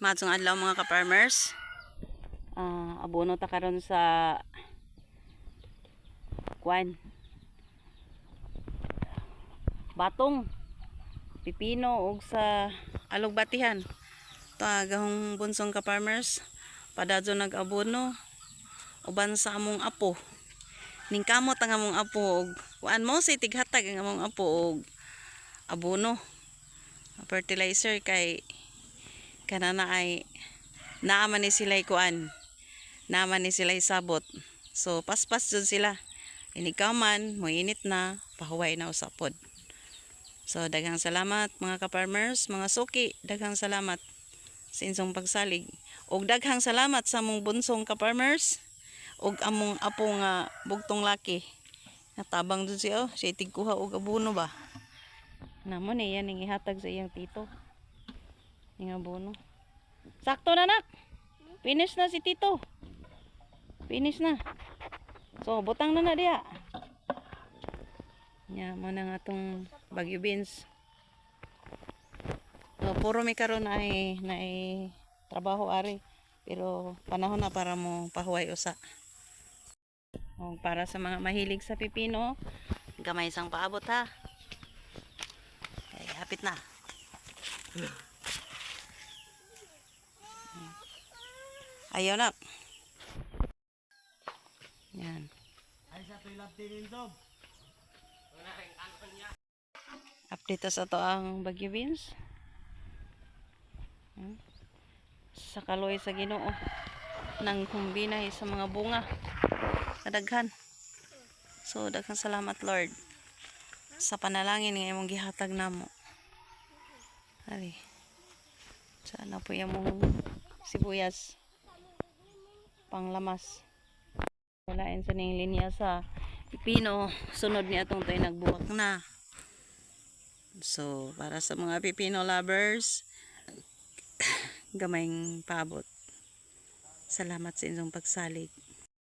Madsong adlaw mga ka-farmers. Abono ta karon sa kwan. Batong pipino ug sa alugbatihan. Gahong bunsong ka-farmers, padadyo nag-abono uban sa among apo. Ning kamot ang among apo ug kuan mo si tighatag ang among apo og abono. Fertilizer kay kanana ay naaman ni sila'y kuan. Naaman ni sila'y sabot. So paspas jud sila. Inikaw man, moinit na, pahuway na usapod. So daghang salamat mga ka-farmers, mga suki, daghang salamat sa inyong pagsalig. Og daghang salamat sa among bunsong ka-farmers og among apo nga bugtong laki. Natabang jud siya, siya tigkuha og abono ba. Namo ni yan ning ihatag sa iyang tito. Ning abono. Sakto na nak. Finish na si tito. Finish na. So butang na diya. Nya mo na nga tong Baguio beans. So puro mi karon ay trabaho ari. Pero panahon na para mo pahuway usa. O, para sa mga mahilig sa pipino, gamay sang paabot ha. Okay, hapit na. Ayaw na. Yan. Update sa to ang Baguio beans. Sa kaloy sa Ginoo nang kumbinay sa mga bunga. Kadaghan. So daghang salamat Lord sa panalangin nga imong gihatag namo. Ari. Sana po imong sibuyas panglamas. Walain sa ning linya sa pipino, sunod ni atong tay nagbuwak na. So, para sa mga pipino lovers, gamayng paabot. Salamat sa inyong pagsalig.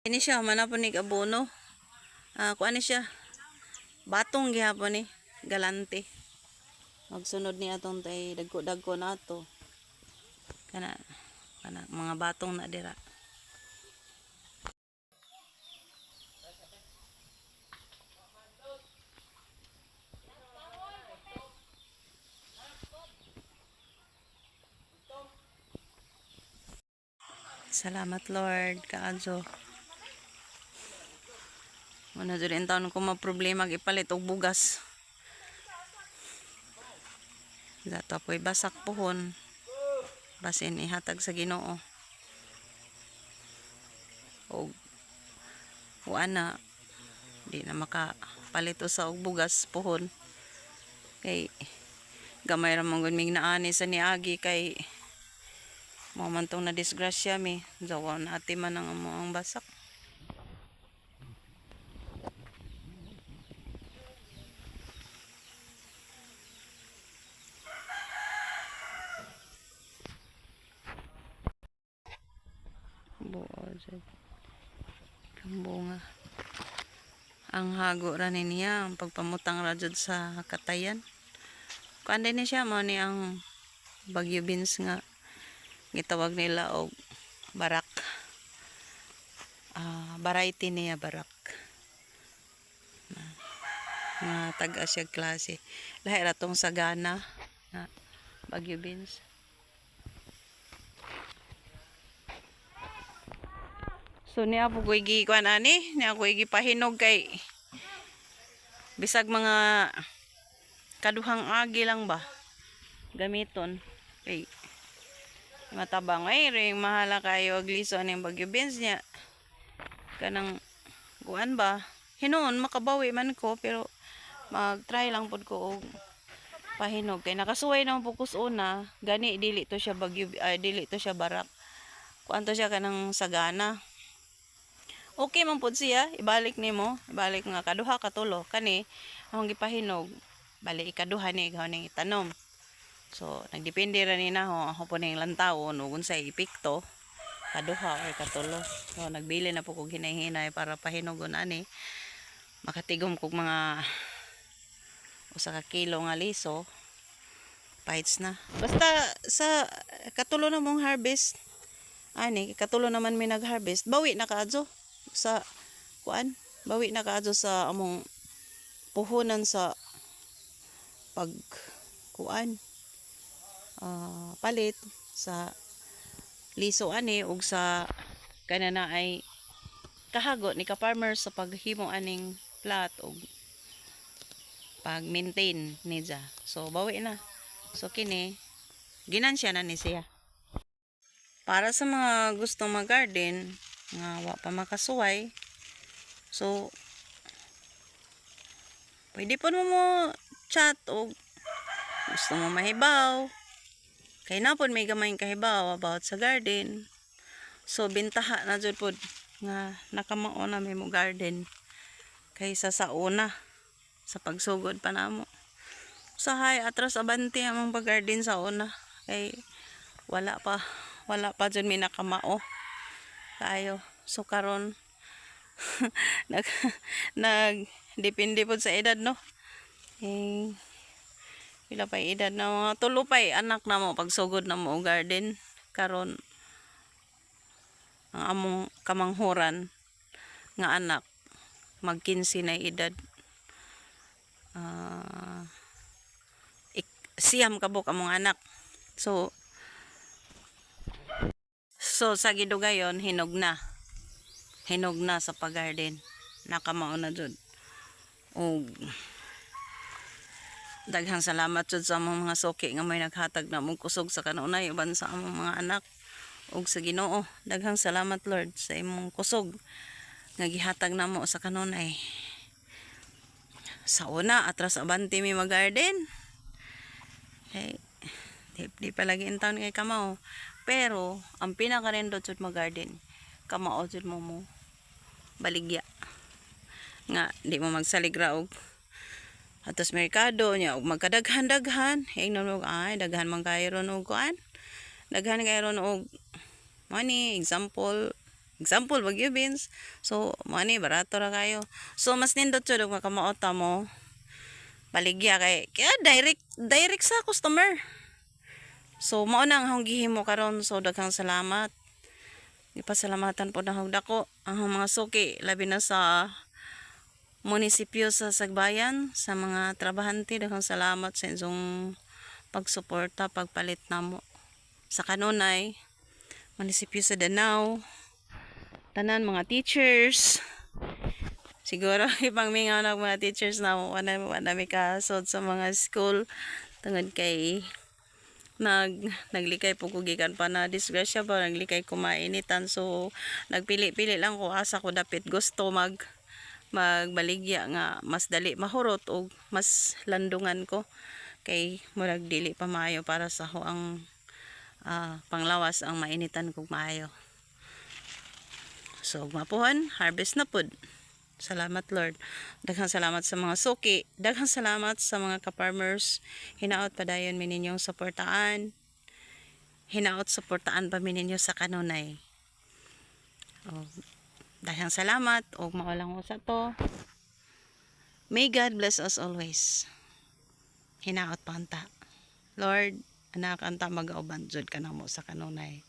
Ini siya, manapon ni abono. Kuan ni siya, batong gihapon ni, galante. Magsunod ni atong tay dagko-dagko na to. Kana mga batong na dira. Salamat Lord, kaadyo. Muna dyan rin taon kung maproblema ipalit og bugas. Dato apo'y basak pohon. Basin ihatag sa Ginoo. Og na di na makapalit sa og bugas pohon. Kay gamay ra mong mig naani sa niagi kay mo man tong na disgrasya mi. Jawa na ati man ang basak. Bunga. Ang hago ra niya ang pagpamutang ra jud sa katayan. Kuan din siya mo ni ang Baguio beans nga gitawag nila og barak. Variety niya barak. Nga tag-Asia klase. Lahi ra tong sagana na Baguio beans. So niya po ko kuan ani, niya ko pahinog kay bisag mga kaduhang agi lang ba gamiton kay matabang ay ring mahala kayo og liso ning Baguio beans niya kanang kuan ba hinuon makabawi man ko pero mag-try lang pud ko og pahinog kay nakasuway na fokus una gani dili to siya dili to siya barak kuan to siya kanang sagana. Okay man pud siya, ibalik nimo, ibalik nga kaduha katulo kani akong gipahinog, bali ikaduha ni ikaw ning itanom. So nagdepende ra ni naho ako po ning lantawon ug unsay epekto kaduha or katulo. So nagbili na po kog hinay-hinay para pahinugon ani. Makatigom kog mga usa ka kilo nga liso. Pites na. Basta sa katulo na mong harvest. Ani, katulo naman may nag-harvest. Bawi na kaadyo sa kuan. Bawi na kaadyo sa among puhunan sa pag kuan. Palit sa liso ani ug sa kanana ay kahago ni ka farmer sa paghimo aning plat ug pag-maintain niya. So bawi na. So kini ginansya na ni siya. Para sa mga gustong mag-garden nga wa pa makasuway, so pwede po mo chat o gusto mo mahibaw. Kay napon may gamayng kahibaw about sa garden. So bintaha na jud pod nga nakamao na may mo garden kaysa sa una sa pagsugod pa namo. Sahay atras abante among pag-garden sa una kay wala pa jud may nakamao kayo. So karon nag depende pod sa edad no. Pila pa edad na mga tulo pa anak na mo pagsugod na mo garden karon ang among kamanghuran nga anak mag 15 na edad. Siyam kabuk among anak. So sa gidugayon hinog na sa pag-garden. Nakamao na jud. Og daghang salamat jud sa among mga suki nga may naghatag na mong kusog sa kanunay uban sa among mga anak ug sa Ginoo. Daghang salamat Lord sa imong kusog nga gihatag namo sa kanunay. Sa una atras abante mi mag-garden. Hey, di palagi in town kay kamao. Pero ang pinakarendot jud mag-garden, kamao jud mo baligya. Nga di mo magsaligra og atos merkado nya og magkadaghan-daghan. Ingnon mo ay daghan man kay ron og kuan. Daghan kay ron og money, example bagyo beans. So money barato ra kayo. So mas nindot jud og makamaota mo baligya kay direct sa customer. So mao na ang akong gihimo karon. So daghang salamat. Ipasalamatan po na dako ang mga suki labi na sa munisipyo sa Sagbayan, sa mga trabahante. Daghang salamat sa inyong pagsuporta, pagpalit namo sa kanunay, munisipyo sa Danau, tanan mga teachers. Siguro ibang mingaw ng mga teachers na wala may kasod sa mga school tungod kay naglikay po kugikan pa na disgrasya ba, naglikay kumainitan. So nagpili-pili lang ko asa ko dapit gusto magbaligya nga mas dali mahurot o mas landungan ko kay murag dili pa maayo para sa ho ang panglawas ang mainitan kog maayo. So mapuhan harvest na pud. Salamat Lord. Daghang salamat sa mga suki. Daghang salamat sa mga ka-farmers. Hinaot pa dayon mi ninyong suportaan. Hinaot suportaan pa mi ninyo sa kanunay. Daghang salamat og maulang usa to. May God bless us always. Hinaot pa anta. Lord, anak anta magauban jud kanamo sa kanunay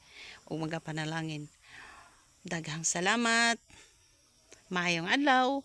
ug magapanalangin. Daghang salamat. Maayong adlaw.